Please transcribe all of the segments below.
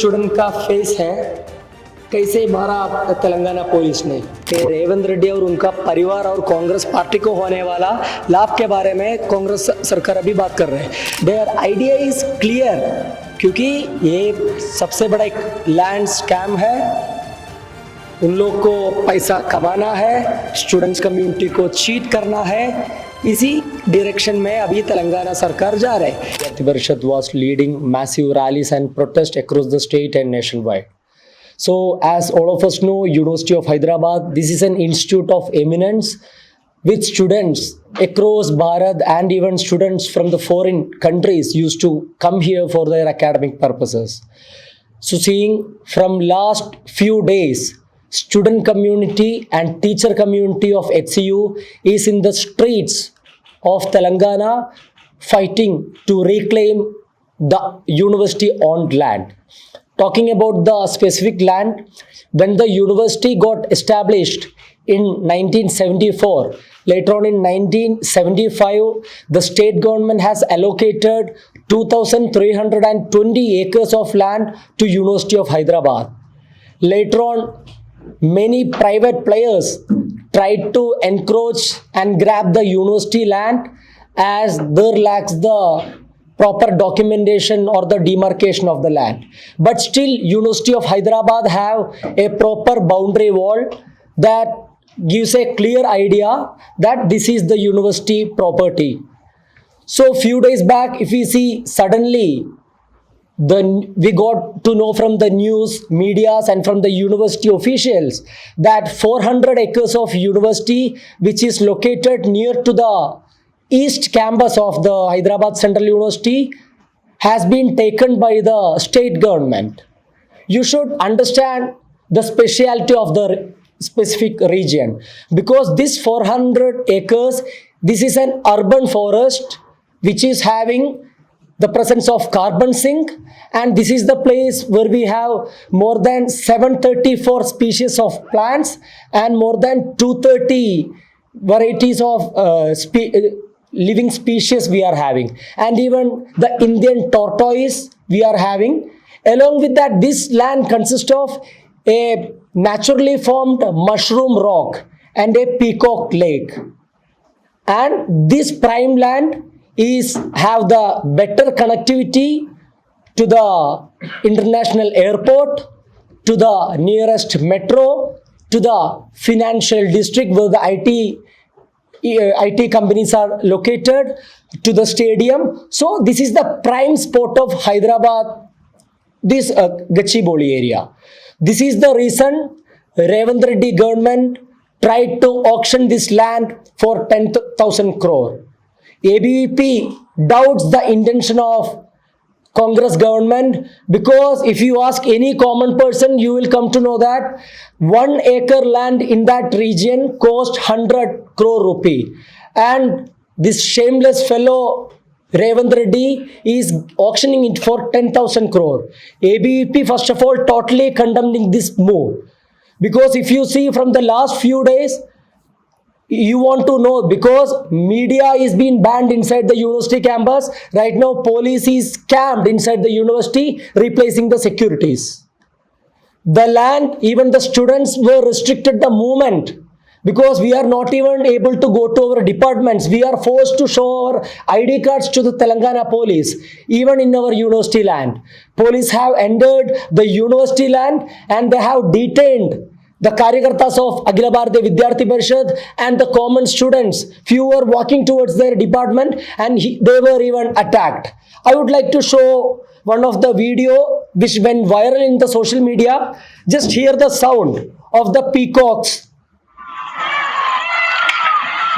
Student का face है, कैसे मारा तेलंगाना पुलिस ने कि रेवंत रेड्डी और उनका परिवार और कांग्रेस पार्टी को होने वाला लाभ के बारे में कांग्रेस सरकार अभी बात कर रहे हैं। देयर आइडिया इज क्लियर, क्योंकि ये सबसे बड़ा एक लैंड स्कैम है। उन लोग को पैसा कमाना है, स्टूडेंट्स कम्युनिटी को चीट करना है। इसी डायरेक्शन में अभी तेलंगाना सरकार जा रहे है। विद्यार्थी परिषद was leading massive rallies and protests across the state and nationwide. So, as all of us know, University of Hyderabad, this is an institute of eminence with students across Bharat and even students from the foreign countries used to come here for their academic purposes. So, seeing from last few days, student community and teacher community of HCU is in the streets of Telangana fighting to reclaim the university owned land. Talking about the specific land, when the university got established in 1974, later on in 1975, the state government has allocated 2,320 acres of land to University of Hyderabad. Later on, many private players tried to encroach and grab the university land as there lacks the proper documentation or the demarcation of the land. But still, University of Hyderabad have a proper boundary wall that gives a clear idea that this is the university property. So few days back, if we see suddenly we got to know from the news medias and from the university officials that 400 acres of university, which is located near to the east campus of the Hyderabad Central University, has been taken by the state government. You should understand the speciality of the specific region, because this 400 acres, this is an urban forest which is having the presence of carbon sink, and this is the place where we have more than 734 species of plants and more than 230 varieties of living species we are having, and even the Indian tortoise we are having. Along with that, this land consists of a naturally formed mushroom rock and a peacock lake, and this prime land have the better connectivity to the international airport, to the nearest metro, to the financial district where the IT companies are located, to the stadium. So this is the prime spot of Hyderabad, this Gachibowli area. This is the reason Revanth Reddy government tried to auction this land for 10,000 crore. ABVP doubts the intention of Congress government, because if you ask any common person, you will come to know that 1 acre land in that region cost 100 crore rupee, and this shameless fellow Revanth Reddy is auctioning it for 10,000 crore. ABVP first of all totally condemning this move, because if you see from the last few days, you want to know, because media is being banned inside the university campus. Right now, police is camped inside the university, replacing the securities. The land, even the students were restricted the movement, because we are not even able to go to our departments. We are forced to show our ID cards to the Telangana police, even in our university land. Police have entered the university land and they have detained the Karyakartas of Akhila Bharatiya Vidyarthi Parishad and the common students. Few were walking towards their department and they were even attacked. I would like to show one of the video which went viral in the social media. Just hear the sound of the peacocks.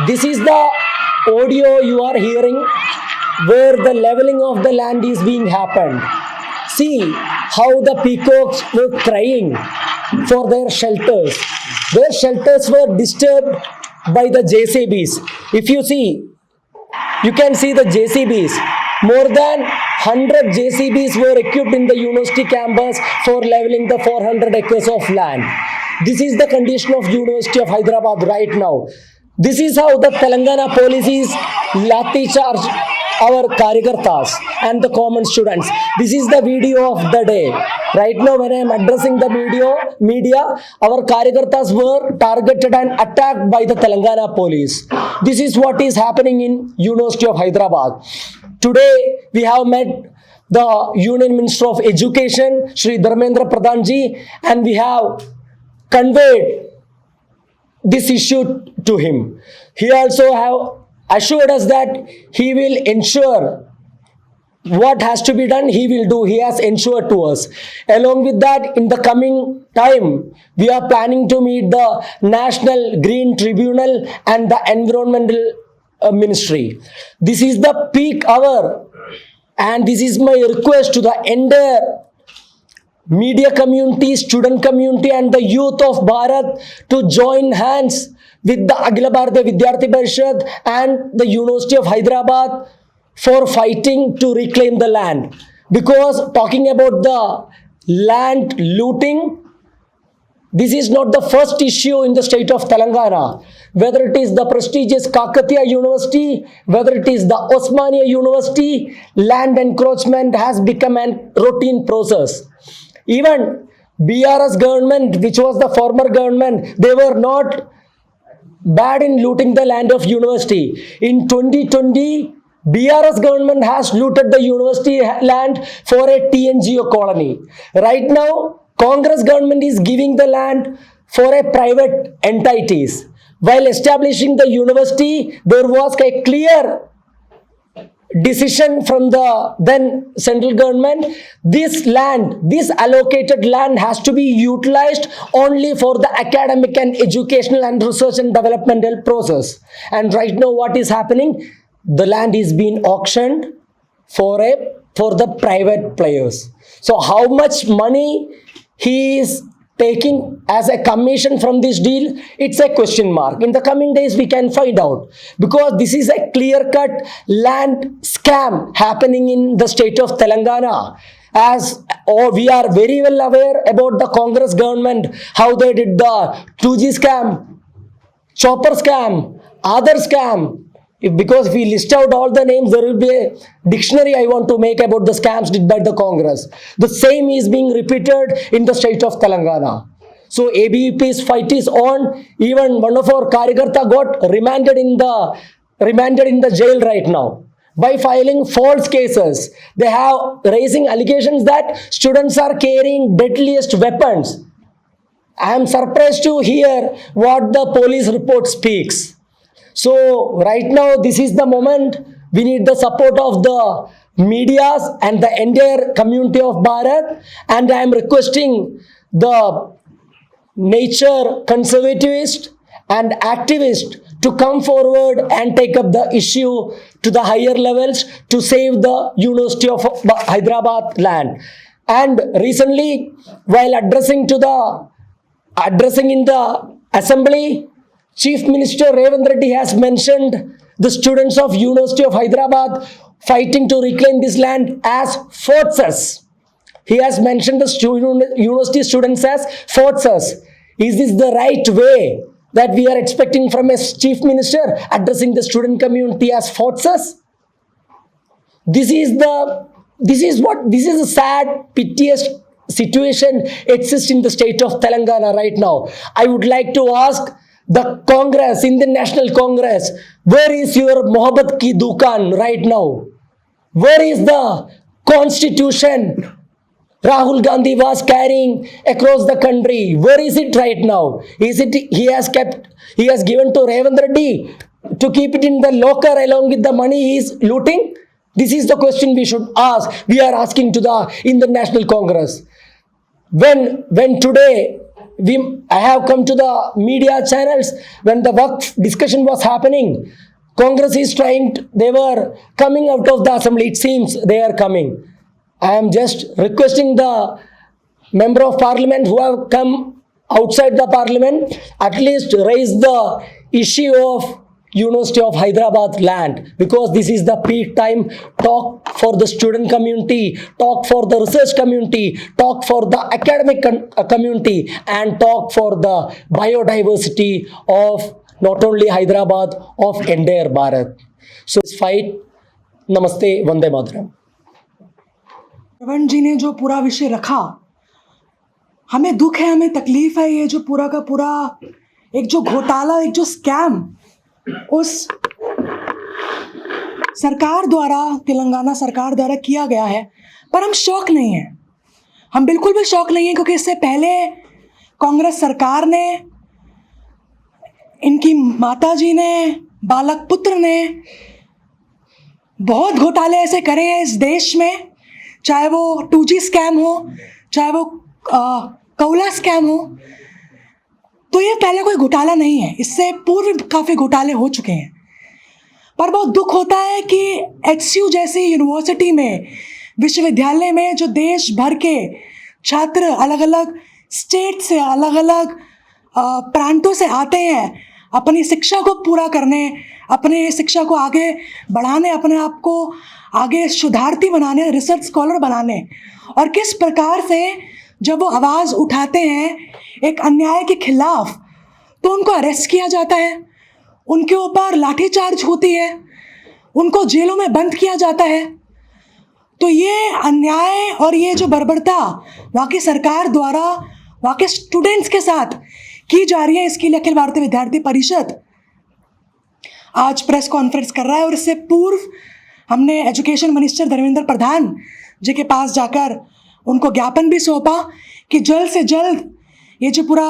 This is the audio you are hearing where the leveling of the land is being happened. See how the peacocks were crying for their shelters. Their shelters were disturbed by the JCBs. If you see, you can see the JCBs. More than 100 JCBs were equipped in the university campus for leveling the 400 acres of land. This is the condition of University of Hyderabad right now. This is how the Telangana police is lathi charge our Karyakartas and the common students. This is the video of the day. Right now, when I am addressing the media, our Karyakartas were targeted and attacked by the Telangana police. This is what is happening in University of Hyderabad. Today, we have met the Union Minister of Education, Shri Dharmendra Pradhanji, and we have conveyed this issue to him. He also have assured us that he will ensure what has to be done, he will do. He has ensured to us. Along with that, in the coming time, we are planning to meet the National Green Tribunal and the Environmental Ministry. This is the peak hour, and this is my request to the entire media community, student community and the youth of Bharat to join hands with the Akhila Bharatiya Vidyarthi Parishad and the University of Hyderabad for fighting to reclaim the land. Because talking about the land looting, this is not the first issue in the state of Telangana. Whether it is the prestigious Kakatiya University, whether it is the Osmania University, land encroachment has become a routine process. Even BRS government, which was the former government, they were not bad in looting the land of university. In 2020, BRS government has looted the university land for a TNGO colony. Right now, Congress government is giving the land for a private entities. While establishing the university, there was a clear decision from the then central government. This land, this allocated land has to be utilized only for the academic and educational and research and developmental process. And right now what is happening? The land is being auctioned for the private players. So how much money he is taking as a commission from this deal, it's a question mark. In the coming days, we can find out, because this is a clear-cut land scam happening in the state of Telangana. We are very well aware about the Congress government, how they did the 2G scam, chopper scam, other scam. Because if we list out all the names, there will be a dictionary I want to make about the scams did by the Congress. The same is being repeated in the state of Telangana. So ABVP's fight is on. Even one of our Karyakarta got remanded in the jail right now by filing false cases. They have raising allegations that students are carrying deadliest weapons. I am surprised to hear what the police report speaks. So right now, this is the moment we need the support of the medias and the entire community of Bharat. And I am requesting the nature conservativist and activist to come forward and take up the issue to the higher levels to save the University of Hyderabad land. And recently, while addressing in the assembly, Chief Minister Revant Reddy has mentioned the students of University of Hyderabad fighting to reclaim this land as forces. He has mentioned the university students as forces. Is this the right way that we are expecting from a Chief Minister addressing the student community as forces? This is a sad, piteous situation exists in the state of Telangana right now. I would like to ask the Congress, Indian National Congress, where is your Mohabbat ki dukan right now? Where is the constitution Rahul Gandhi was carrying across the country? Where is it right now? Is it he has given to Revant Reddy to keep it in the locker along with the money he is looting? This is the question we should ask. We are asking to the Indian National Congress. When today I have come to the media channels, when the Waqf discussion was happening, Congress is they were coming out of the assembly. It seems they are coming. I am just requesting the member of parliament who have come outside the parliament, at least raise the issue of University of Hyderabad land, because this is the peak time. Talk for the student community, talk for the research community, talk for the academic community, and talk for the biodiversity of not only Hyderabad, of entire Bharat. So this fight नमस्ते, वंदे मातरम। श्रवण जी ने जो पूरा विषय रखा, हमें दुख है, हमें तकलीफ है। ये जो पूरा का पूरा एक जो घोटाला, एक जो स्कैम उस सरकार द्वारा, तेलंगाना सरकार द्वारा किया गया है, पर हम शौक नहीं हैं। हम बिल्कुल भी शौक नहीं है, क्योंकि इससे पहले कांग्रेस सरकार ने, इनकी माताजी ने, बालक पुत्र ने बहुत घोटाले ऐसे करे हैं इस देश में, चाहे वो 2G स्कैम हो, चाहे वो कौला स्कैम हो। तो ये पहले कोई घोटाला नहीं है, इससे पूर्व काफ़ी घोटाले हो चुके हैं। पर बहुत दुख होता है कि HCU जैसी यूनिवर्सिटी में, विश्वविद्यालय में, जो देश भर के छात्र अलग अलग स्टेट से, अलग अलग प्रांतों से आते हैं अपनी शिक्षा को पूरा करने, अपने शिक्षा को आगे बढ़ाने, अपने आप को आगे शोधार्थी बनाने, रिसर्च स्कॉलर बनाने, और किस प्रकार से जब वो आवाज़ उठाते हैं एक अन्याय के खिलाफ, तो उनको अरेस्ट किया जाता है, उनके ऊपर लाठीचार्ज होती है, उनको जेलों में बंद किया जाता है। तो ये अन्याय और ये जो बर्बरता वहाँ की सरकार द्वारा वहाँ के स्टूडेंट्स के साथ की जा रही है, इसके लिए अखिल भारतीय विद्यार्थी परिषद आज प्रेस कॉन्फ्रेंस कर रहा है। और इससे पूर्व हमने एजुकेशन मिनिस्टर धर्मेंद्र प्रधान जी के पास जाकर उनको ज्ञापन भी सौंपा कि जल्द से जल्द ये जो पूरा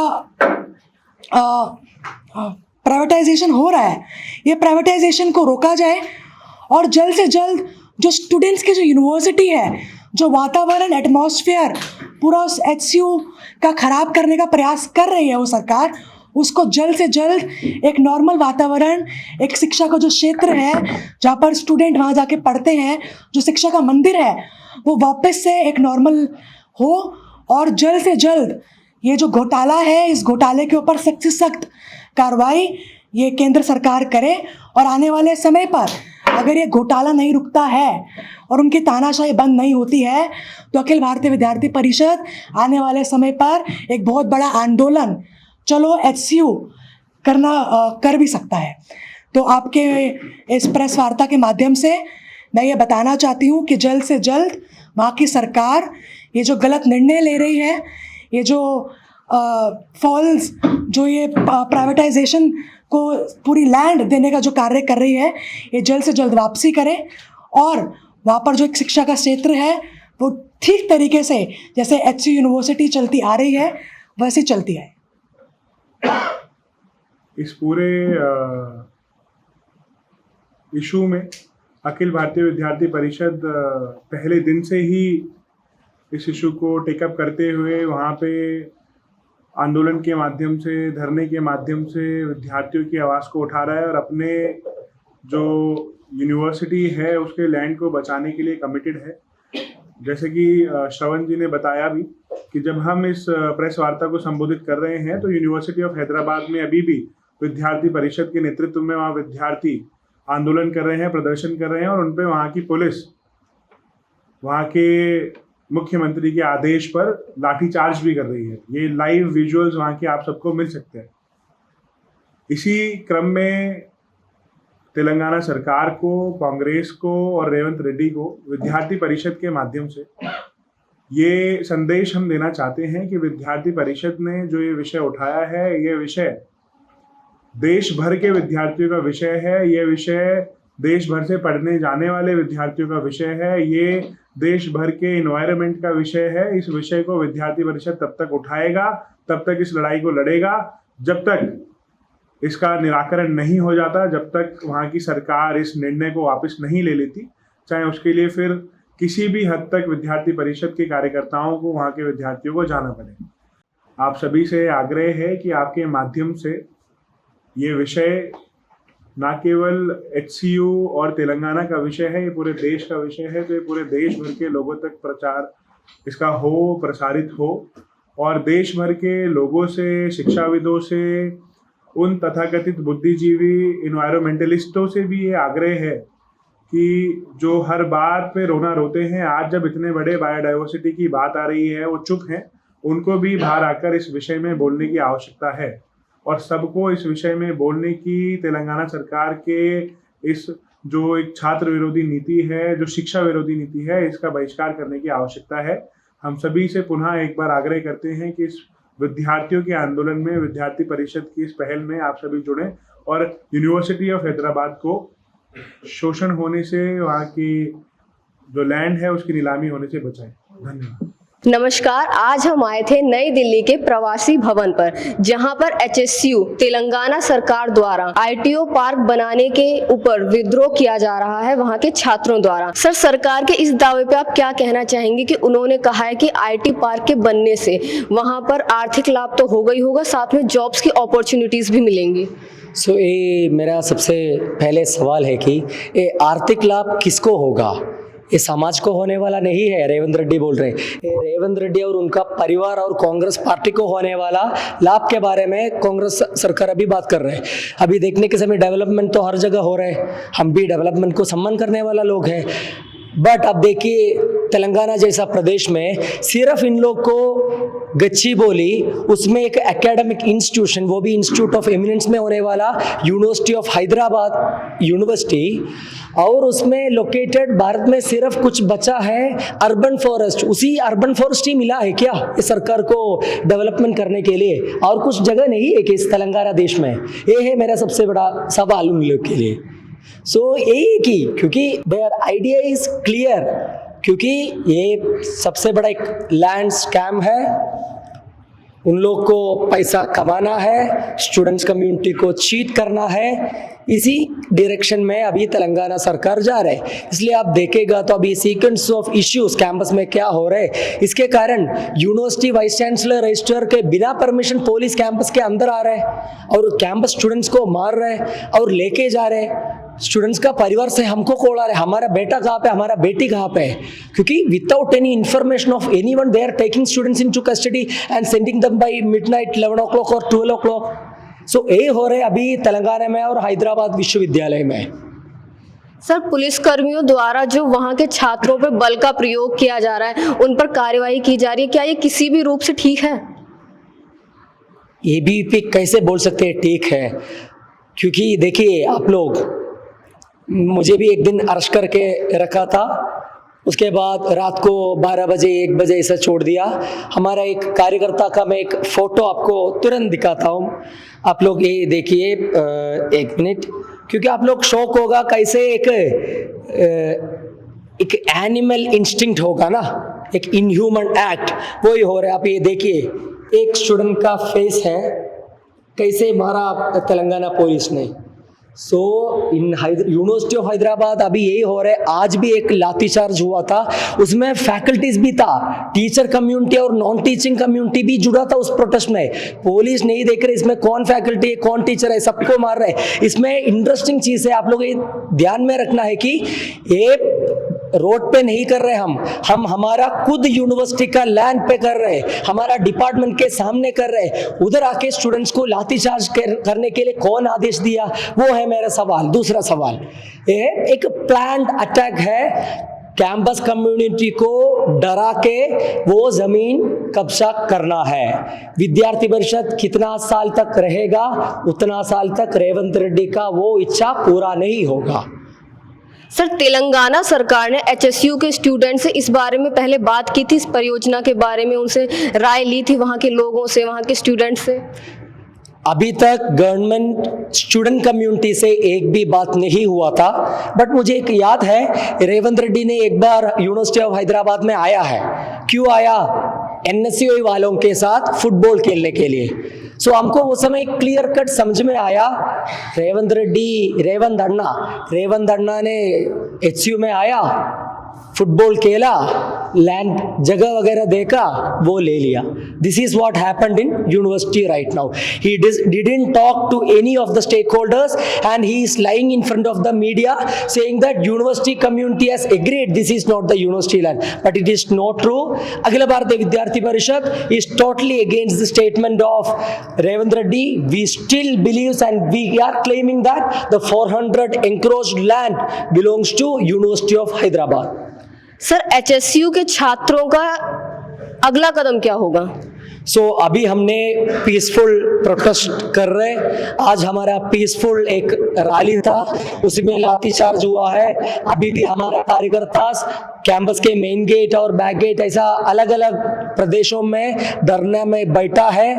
प्राइवेटाइजेशन हो रहा है, ये प्राइवेटाइजेशन को रोका जाए, और जल्द से जल्द जो स्टूडेंट्स की जो यूनिवर्सिटी है, जो वातावरण, एटमॉस्फेयर पूरा उस HCU का ख़राब करने का प्रयास कर रही है वो सरकार, उसको जल्द से जल्द एक नॉर्मल वातावरण, एक शिक्षा का जो क्षेत्र है जहाँ पर स्टूडेंट वहाँ जाके पढ़ते हैं, जो शिक्षा का मंदिर है, वो वापस से एक नॉर्मल हो। और जल्द से जल्द ये जो घोटाला है, इस घोटाले के ऊपर सख्त से सख्त कार्रवाई ये केंद्र सरकार करे। और आने वाले समय पर अगर ये घोटाला नहीं रुकता है और उनकी तानाशाही बंद नहीं होती है, तो अखिल भारतीय विद्यार्थी परिषद आने वाले समय पर एक बहुत बड़ा आंदोलन, चलो HCU कर भी सकता है। तो आपके इस प्रेस वार्ता के माध्यम से मैं ये बताना चाहती हूँ कि जल्द से जल्द वहाँ की सरकार ये जो गलत निर्णय ले रही है, ये जो फॉल्स, जो ये प्राइवेटाइजेशन को पूरी लैंड देने का जो कार्य कर रही है, ये जल्द से जल्द वापसी करे, और वहाँ पर जो एक शिक्षा का क्षेत्र है वो ठीक तरीके से जैसे HCU यूनिवर्सिटी चलती आ रही है वैसे चलती है। इस पूरे इशू में अखिल भारतीय विद्यार्थी परिषद पहले दिन से ही इस इशू को टेकअप करते हुए वहाँ पे आंदोलन के माध्यम से, धरने के माध्यम से विद्यार्थियों की आवाज़ को उठा रहा है, और अपने जो यूनिवर्सिटी है उसके लैंड को बचाने के लिए कमिटेड है। जैसे कि श्रवण जी ने बताया भी कि जब हम इस प्रेस वार्ता को संबोधित कर रहे हैं, तो यूनिवर्सिटी ऑफ हैदराबाद में अभी भी विद्यार्थी परिषद के नेतृत्व में वहाँ विद्यार्थी आंदोलन कर रहे हैं, प्रदर्शन कर रहे हैं, और उन पर वहाँ की पुलिस, वहाँ के मुख्यमंत्री के आदेश पर लाठीचार्ज भी कर रही है। ये लाइव विजुअल्स वहाँ के आप सबको मिल सकते हैं। इसी क्रम में तेलंगाना सरकार को, कांग्रेस को और रेवंत रेड्डी को विद्यार्थी परिषद के माध्यम से ये संदेश हम देना चाहते हैं कि विद्यार्थी परिषद ने जो ये विषय उठाया है, ये विषय देश भर के विद्यार्थियों का विषय है, ये विषय देश भर से पढ़ने जाने वाले विद्यार्थियों का विषय है, ये देश भर के इन्वायरमेंट का विषय है। इस विषय को विद्यार्थी परिषद तब तक उठाएगा, तब तक इस लड़ाई को लड़ेगा, जब तक इसका निराकरण नहीं हो जाता, जब तक वहाँ की सरकार इस निर्णय को वापस नहीं ले लेती, चाहे उसके लिए फिर किसी भी हद तक विद्यार्थी परिषद के कार्यकर्ताओं को, वहाँ के विद्यार्थियों को जाना पड़े। आप सभी से आग्रह है कि आपके माध्यम से ये विषय ना केवल HCU और तेलंगाना का विषय है, ये पूरे देश का विषय है। तो ये पूरे देश भर के लोगों तक प्रचार इसका हो, प्रसारित हो, और देश भर के लोगों से, शिक्षाविदों से, उन तथाकथित बुद्धिजीवी इन्वायरमेंटलिस्टों से भी ये आग्रह है कि जो हर बात पे रोना रोते हैं, आज जब इतने बड़े बायोडाइवर्सिटी की बात आ रही है वो चुप हैं, उनको भी बाहर आकर इस विषय में बोलने की आवश्यकता है। और सबको इस विषय में बोलने की तेलंगाना सरकार के इस जो एक छात्र विरोधी नीति है, जो शिक्षा विरोधी नीति है, इसका बहिष्कार करने की आवश्यकता है। हम सभी से पुनः एक बार आग्रह करते हैं कि इस विद्यार्थियों के आंदोलन में, विद्यार्थी परिषद की इस पहल में आप सभी जुड़ें और यूनिवर्सिटी ऑफ हैदराबाद को शोषण होने से, वहाँ की जो लैंड है उसकी नीलामी होने से बचाएं। धन्यवाद। नमस्कार, आज हम आए थे नई दिल्ली के प्रवासी भवन पर, जहां पर HSU तेलंगाना सरकार द्वारा ITO पार्क बनाने के ऊपर विद्रोह किया जा रहा है वहां के छात्रों द्वारा। सर, सरकार के इस दावे पे आप क्या कहना चाहेंगे कि उन्होंने कहा है कि IT पार्क के बनने से वहां पर आर्थिक लाभ तो होगा ही होगा, साथ में जॉब्स की अपॉर्चुनिटीज भी मिलेंगी। सो ये मेरा सबसे पहले सवाल है कि ये आर्थिक लाभ किसको होगा? ये समाज को होने वाला नहीं है। रेवंत रेड्डी बोल रहे हैं, ये रेवंत रेड्डी और उनका परिवार और कांग्रेस पार्टी को होने वाला लाभ के बारे में कांग्रेस सरकार अभी बात कर रहे हैं। अभी देखने के समय डेवलपमेंट तो हर जगह हो रहा है, हम भी डेवलपमेंट को सम्मान करने वाला लोग हैं। बट अब देखिए, तेलंगाना जैसा प्रदेश में सिर्फ इन लोग को गच्ची बोली, उसमें एक एकेडमिक इंस्टीट्यूशन, वो भी इंस्टीट्यूट ऑफ एमिनेंस में होने वाला यूनिवर्सिटी ऑफ हैदराबाद यूनिवर्सिटी, और उसमें लोकेटेड भारत में सिर्फ कुछ बचा है अर्बन फॉरेस्ट। उसी अर्बन फॉरेस्ट ही मिला है क्या इस सरकार को डेवलपमेंट करने के लिए? और कुछ जगह नहीं है कि इस तेलंगाना देश में? ये है मेरा सबसे बड़ा सवाल उन लोग के लिए। सो यही कि क्योंकि देयर आइडिया इज क्लियर, क्योंकि ये सबसे बड़ा एक लैंड स्कैम है, उन लोग को पैसा कमाना है, स्टूडेंट्स कम्युनिटी को चीट करना है, इसी डायरेक्शन में अभी तेलंगाना सरकार जा रहा है। इसलिए आप देखेगा तो अभी सीक्वेंस ऑफ इश्यूज कैंपस में क्या हो रहे हैं, इसके कारण यूनिवर्सिटी वाइस चांसलर रजिस्ट्रार के बिना परमिशन पुलिस कैंपस के अंदर आ रहे हैं और कैंपस स्टूडेंट्स को मार रहे हैं और लेके जा रहे हैं। स्टूडेंट्स का परिवार से हमको कॉल आ रहा है, हमारा बेटा कहाँ पे, हमारा बेटी कहाँ पे है, क्योंकि without any information of anyone they are taking students into custody and sending them by midnight 11 o'clock और 12 o'clock। सो ये हो रहे अभी तेलंगाना में और हैदराबाद विश्वविद्यालय में। सर, पुलिस कर्मियों द्वारा जो वहां के छात्रों पर बल का प्रयोग किया जा रहा है, उन पर कार्यवाही की जा रही है, क्या ये किसी भी रूप से ठीक है? ये भी कैसे बोल सकते हैं ठीक है? क्योंकि देखिए आप लोग, मुझे भी एक दिन अरेस्ट करके रखा था, उसके बाद रात को 12 बजे 1 बजे ऐसा छोड़ दिया। हमारा एक कार्यकर्ता का मैं एक फ़ोटो आपको तुरंत दिखाता हूँ, आप लोग ये देखिए 1 मिनट, क्योंकि आप लोग शौक होगा कैसे एक एनिमल इंस्टिंक्ट होगा ना, एक इनह्यूमन एक्ट वही हो रहा है। आप ये देखिए, एक स्टूडेंट का फेस है, कैसे मारा तेलंगाना पुलिस ने। सो इन यूनिवर्सिटी ऑफ हैदराबाद अभी यही हो रहा है। आज भी एक लाठीचार्ज हुआ था, उसमें फैकल्टीज भी था, टीचर कम्युनिटी और नॉन टीचिंग कम्युनिटी भी जुड़ा था उस प्रोटेस्ट में। पुलिस नहीं देख रही इसमें कौन फैकल्टी है कौन टीचर है, सबको मार रहे हैं। इसमें इंटरेस्टिंग चीज़ है, आप लोग ये ध्यान में रखना है कि ये रोड पे नहीं कर रहे हम हमारा खुद यूनिवर्सिटी का लैंड पे कर रहे हैं, हमारा डिपार्टमेंट के सामने कर रहे हैं। उधर आके स्टूडेंट्स को लाठीचार्ज करने के लिए कौन आदेश दिया, वो है मेरा सवाल। दूसरा सवाल, ये एक प्लान्ड अटैक है, कैंपस कम्युनिटी को डरा के वो जमीन कब्जा करना है। विद्यार्थी परिषद कितना साल तक रहेगा, उतना साल तक रेवंत रेड्डी का वो इच्छा पूरा नहीं होगा। सर, तेलंगाना सरकार ने HSU के स्टूडेंट से इस बारे में पहले बात की थी, इस परियोजना के बारे में उनसे राय ली थी, वहाँ के लोगों से, वहाँ के स्टूडेंट से? अभी तक गवर्नमेंट स्टूडेंट कम्युनिटी से एक भी बात नहीं हुआ था, बट मुझे एक याद है, रेवंत रेड्डी ने एक बार यूनिवर्सिटी ऑफ हैदराबाद में आया है। क्यों आया? NSUI वालों के साथ फुटबॉल खेलने के लिए। सो हमको वो समय क्लियर कट समझ में आया, रेवंत अन्ना ने HSU में आया, फुटबॉल खेला, लैंड जगह वगैरह देखा, वो ले लिया। This is what happened in university right now. He didn't talk to any of the stakeholders and he is lying in front of the media saying that university community has agreed this is not the university land, but it is not true. Akhil Bharatiya Vidyarthi परिषद is totally against the statement of Revanth Reddy. We still believes and we are claiming that the 400 encroached land belongs to University of Hyderabad. Sir, HSU के छात्रों का अगला कदम क्या होगा? सो अभी हमने peaceful protest कर रहे, आज हमारा पीसफुल एक रैली था, उसमें लाठीचार्ज हुआ है। अभी भी हमारा कार्यकर्ता कैंपस के मेन गेट और बैक गेट ऐसा अलग अलग प्रदेशों में धरने में बैठा है।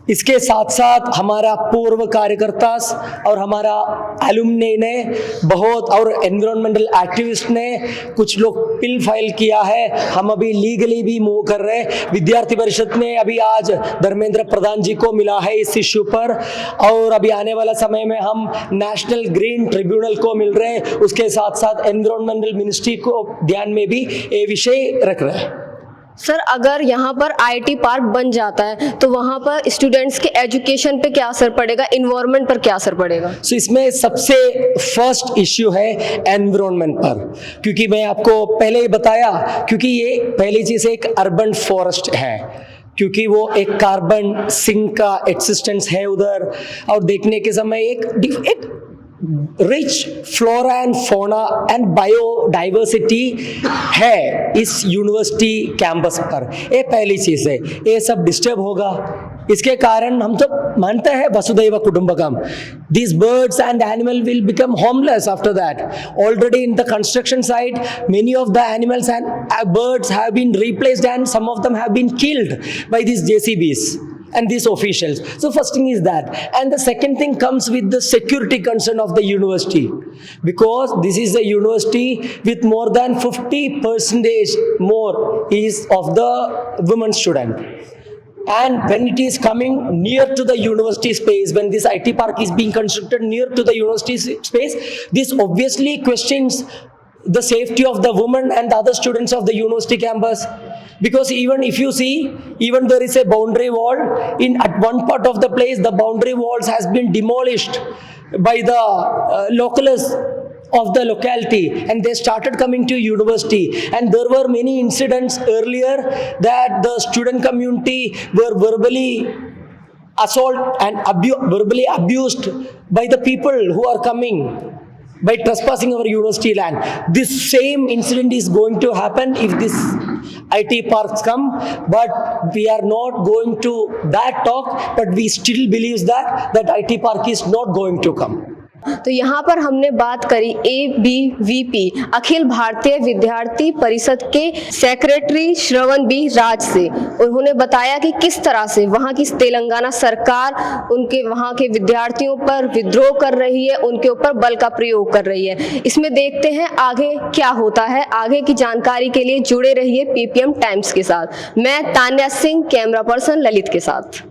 इसके साथ साथ हमारा पूर्व कार्यकर्ता और हमारा एलुमनी ने बहुत, और एनवायरमेंटल एक्टिविस्ट ने कुछ लोग बिल फाइल किया है, हम अभी लीगली भी मूव कर रहे हैं। विद्यार्थी परिषद ने अभी आज धर्मेंद्र प्रधान जी को मिला है इस इश्यू पर, और अभी आने वाला समय में हम नेशनल ग्रीन ट्रिब्यूनल को मिल रहे हैं, उसके साथ साथ एनवायरमेंटल मिनिस्ट्री को ध्यान में भी ये विषय रख रहे हैं। सर, अगर यहाँ पर आईटी पार्क बन जाता है तो वहाँ पर स्टूडेंट्स के एजुकेशन पे क्या असर पड़ेगा, इन्वायरमेंट पर क्या असर पड़ेगा? सो इसमें सबसे फर्स्ट इश्यू है एनवायरनमेंट पर, क्योंकि मैं आपको पहले ही बताया, क्योंकि ये पहली चीज़ एक अर्बन फॉरेस्ट है, क्योंकि वो एक कार्बन सिंक का एक्सिस्टेंस है उधर, और देखने के समय एक rich flora and fauna and biodiversity है इस यूनिवर्सिटी कैंपस पर। ये पहली चीज़ है, ये सब डिस्टर्ब होगा। इसके कारण हम तो मानते हैं वसुधैव कुटुंबकम, these birds and animal will become homeless after that. Already in the construction site, many of the animals and birds have been replaced, and some of them have been killed by these JCBs and these officials. So first thing is that, and the second thing comes with the security concern of the university, because this is a university with more than 50% more is of the women student. And when it is coming near to the university space, when this IT park is being constructed near to the university space, this obviously questions the safety of the women and the other students of the university campus. Because even if you see, even there is a boundary wall, at one part of the place, the boundary walls has been demolished by the locals of the locality, and they started coming to university, and there were many incidents earlier that the student community were verbally assaulted and verbally abused by the people who are coming by trespassing our university land. This same incident is going to happen if this IT parks come, but we are not going to that talk, but we still believe that IT park is not going to come. तो यहाँ पर हमने बात करी ABVP अखिल भारतीय विद्यार्थी परिषद के secretary श्रवण B राज से। उन्होंने बताया कि किस तरह से वहाँ की तेलंगाना सरकार उनके वहाँ के विद्यार्थियों पर विद्रोह कर रही है, उनके ऊपर बल का प्रयोग कर रही है। इसमें देखते हैं आगे क्या होता है। आगे की जानकारी के लिए जुड़े रहिए PPM टाइम्स के साथ। मैं तान्या सिंह, कैमरा पर्सन ललित के साथ।